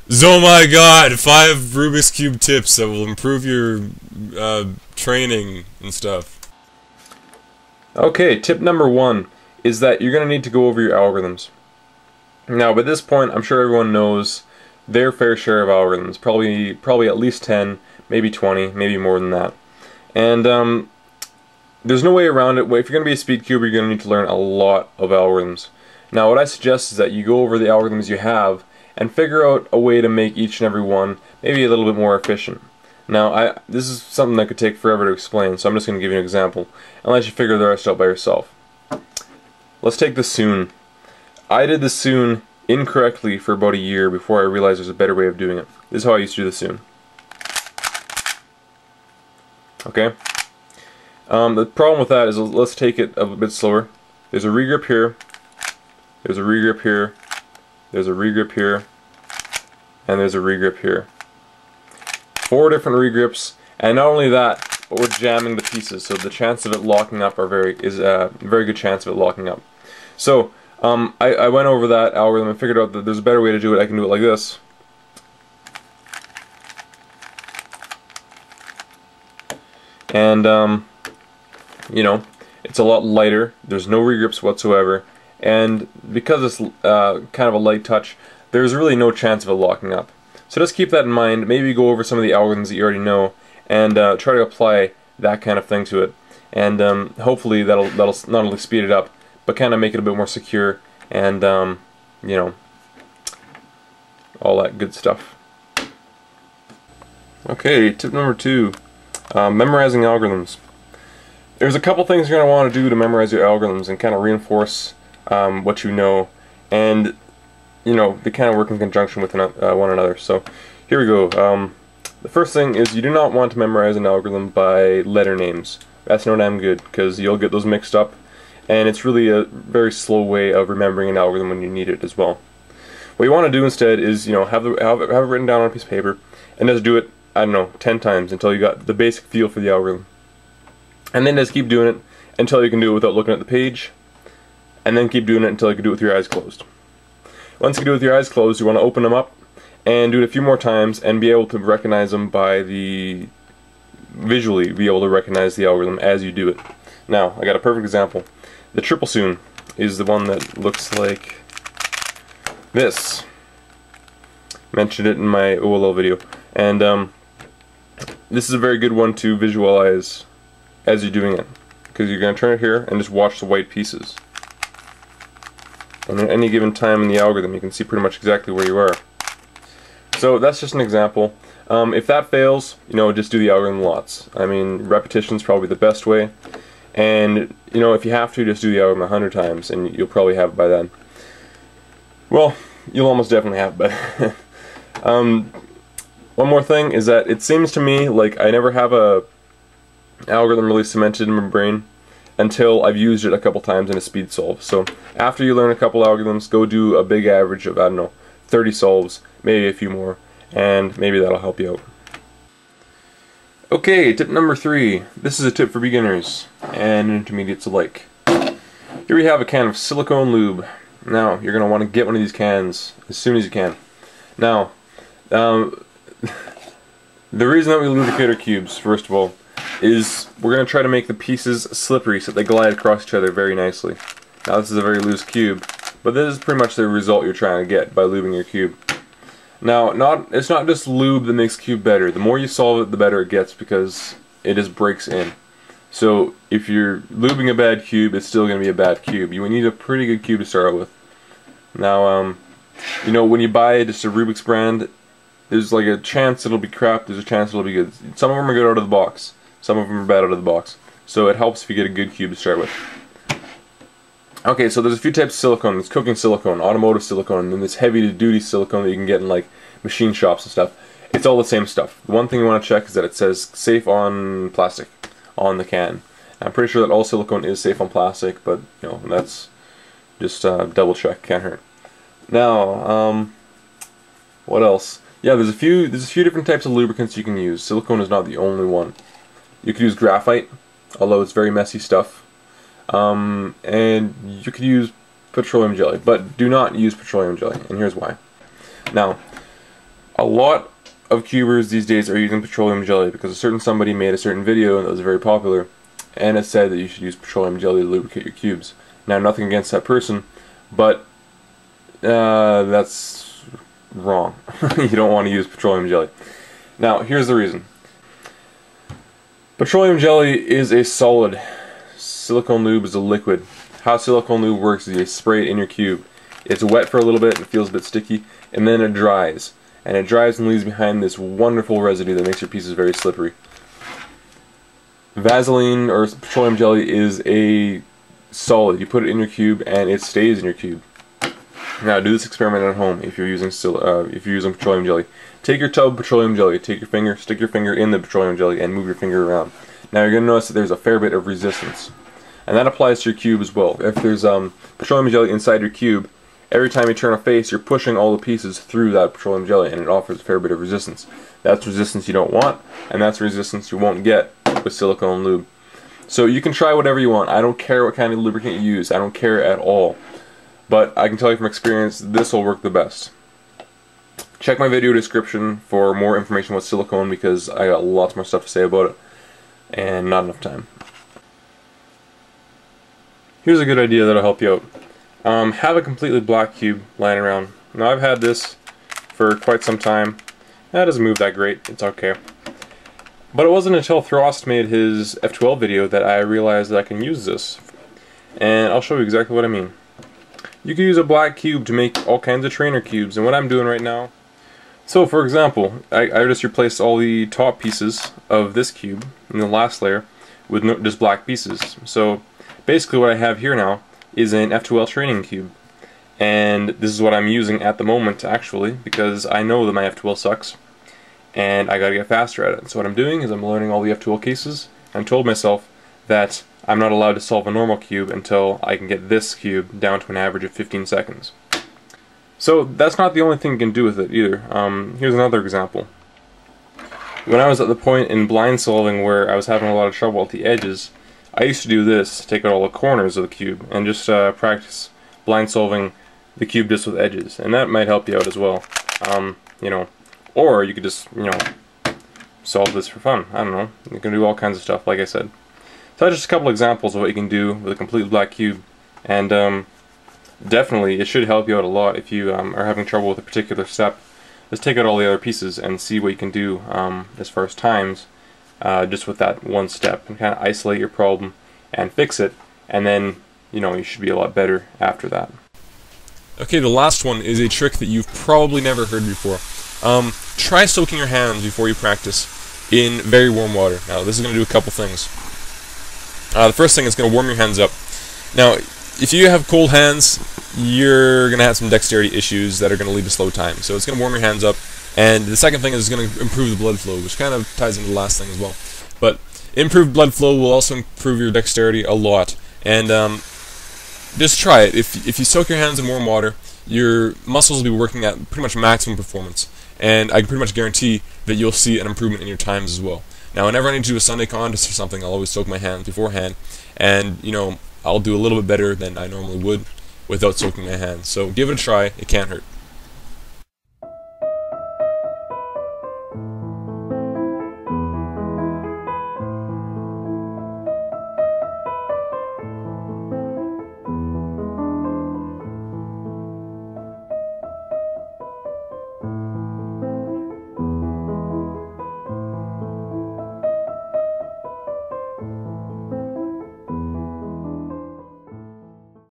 Oh my god, 5 Rubik's Cube tips that will improve your training and stuff. Okay, tip number 1 is that you're going to need to go over your algorithms. Now, by this point, I'm sure everyone knows their fair share of algorithms, probably at least 10, maybe 20, maybe more than that. And there's no way around it. If you're going to be a speed cuber, you're going to need to learn a lot of algorithms. Now, what I suggest is that you go over the algorithms you have and figure out a way to make each and every one maybe a little bit more efficient. Now, this is something that could take forever to explain, so I'm just going to give you an example and let you figure the rest out by yourself. Let's take the soon. I did the soon incorrectly for about a year before I realized there's a better way of doing it. This is how I used to do the soon. Okay? The problem with that is, let's take it a bit slower. There's a regrip here, there's a regrip here, there's a regrip here, and there's a regrip here. 4 different regrips, and not only that, but we're jamming the pieces, so the chance of it locking up is a very good chance of it locking up. So I went over that algorithm and figured out that there's a better way to do it. I can do it like this. And you know, it's a lot lighter. There's no regrips whatsoever, and because it's kind of a light touch, there's really no chance of it locking up. So just keep that in mind. Maybe go over some of the algorithms that you already know and try to apply that kind of thing to it. And hopefully that'll not only speed it up, but kind of make it a bit more secure and you know, all that good stuff. Okay, tip number 2, memorizing algorithms. There's a couple things you're going to want to do to memorize your algorithms and kind of reinforce what you know, and you know, they kind of work in conjunction with one another. So here we go. The first thing is, you do not want to memorize an algorithm by letter names. That's no damn good, because you'll get those mixed up, and it's really a very slow way of remembering an algorithm when you need it as well. What you want to do instead is, you know, have it written down on a piece of paper, and just do it, I don't know, 10 times until you got the basic feel for the algorithm. And then just keep doing it until you can do it without looking at the page, and then keep doing it until you can do it with your eyes closed. Once you do it with your eyes closed, you want to open them up and do it a few more times and be able to recognize them visually be able to recognize the algorithm as you do it. Now, I got a perfect example. The triple soon is the one that looks like this. Mentioned it in my OLL video, and this is a very good one to visualize as you're doing it, because you're going to turn it here and just watch the white pieces. And at any given time in the algorithm, you can see pretty much exactly where you are. So that's just an example. If that fails, you know, just do the algorithm lots. I mean, repetition is probably the best way. And you know, if you have to, just do the algorithm 100 times, and you'll probably have it by then. Well, you'll almost definitely have it by then. One more thing is that it seems to me like I never have a algorithm really cemented in my brain until I've used it a couple times in a speed solve. So after you learn a couple algorithms, go do a big average of, I don't know, 30 solves, maybe a few more, and maybe that'll help you out. Okay, tip number 3. This is a tip for beginners and intermediates alike. Here we have a can of silicone lube. Now, you're going to want to get one of these cans as soon as you can. Now, the reason that we lubricate our cubes, first of all, is we're going to try to make the pieces slippery so they glide across each other very nicely. Now, this is a very loose cube, but this is pretty much the result you're trying to get by lubing your cube. Now, it's not just lube that makes the cube better. The more you solve it, the better it gets, because it just breaks in. So if you're lubing a bad cube, it's still going to be a bad cube. You need a pretty good cube to start out with. Now, you know, when you buy just a Rubik's brand, there's like a chance it'll be crap, there's a chance it'll be good. Some of them are good out of the box, some of them are bad out of the box. So it helps if you get a good cube to start with. Okay, so there's a few types of silicone. There's cooking silicone, automotive silicone, and then this heavy-duty silicone that you can get in like machine shops and stuff. It's all the same stuff. The one thing you want to check is that it says safe on plastic on the can. I'm pretty sure that all silicone is safe on plastic, but you know, that's just double check, can't hurt. Now, what else? Yeah, there's a few different types of lubricants you can use. Silicone is not the only one. You could use graphite, although it's very messy stuff. And you could use petroleum jelly, but do not use petroleum jelly, and here's why. Now, A lot of cubers these days are using petroleum jelly because a certain somebody made a certain video that was very popular, and it said that you should use petroleum jelly to lubricate your cubes. Now, nothing against that person, but that's wrong. You don't want to use petroleum jelly. Now, here's the reason. Petroleum jelly is a solid. Silicone lube is a liquid. How silicone lube works is you spray it in your cube. It's wet for a little bit, it feels a bit sticky, and then it dries. And it dries and leaves behind this wonderful residue that makes your pieces very slippery. Vaseline or petroleum jelly is a solid. You put it in your cube and it stays in your cube. Now do this experiment at home if you're using petroleum jelly. Take your tub of petroleum jelly, take your finger, stick your finger in the petroleum jelly and move your finger around. Now you're going to notice that there's a fair bit of resistance. And that applies to your cube as well. If there's petroleum jelly inside your cube, every time you turn a face, you're pushing all the pieces through that petroleum jelly, and it offers a fair bit of resistance. That's resistance you don't want, and that's resistance you won't get with silicone lube. So you can try whatever you want. I don't care what kind of lubricant you use. I don't care at all. But I can tell you from experience, this will work the best. Check my video description for more information about silicone because I got lots more stuff to say about it, and not enough time. Here's a good idea that'll help you out. Have a completely black cube lying around. Now I've had this for quite some time. That doesn't move that great, it's okay. But it wasn't until Thrawst made his F12 video that I realized that I can use this. And I'll show you exactly what I mean. You can use a black cube to make all kinds of trainer cubes, and what I'm doing right now. So for example, I just replaced all the top pieces of this cube in the last layer with just black pieces. So basically what I have here now is an F2L training cube, and this is what I'm using at the moment actually, because I know that my F2L sucks and I gotta get faster at it. So what I'm doing is I'm learning all the F2L cases. I'm told myself that I'm not allowed to solve a normal cube until I can get this cube down to an average of 15 seconds. So that's not the only thing you can do with it either. Here's another example. When I was at the point in blind solving where I was having a lot of trouble at the edges, I used to do this, take out all the corners of the cube and just practice blind solving the cube just with edges, and that might help you out as well. You know, or you could just, you know, solve this for fun. I don't know. You can do all kinds of stuff, like I said. So that's just a couple examples of what you can do with a complete black cube, and definitely it should help you out a lot if you are having trouble with a particular step. Just take out all the other pieces and see what you can do as far as times. Just with that one step, and kind of isolate your problem and fix it, and then you know you should be a lot better after that. Okay, the last one is a trick that you've probably never heard before. Try soaking your hands before you practice in very warm water. Now this is going to do a couple things. The first thing is going to warm your hands up. Now if you have cold hands, you're going to have some dexterity issues that are going to lead to slow time. So it's going to warm your hands up. And the second thing is going to improve the blood flow, which kind of ties into the last thing as well. But improved blood flow will also improve your dexterity a lot. And just try it. If you soak your hands in warm water, your muscles will be working at pretty much maximum performance. And I can pretty much guarantee that you'll see an improvement in your times as well. Now, whenever I need to do a Sunday contest or something, I'll always soak my hands beforehand. And, you know, I'll do a little bit better than I normally would without soaking my hands. So give it a try. It can't hurt.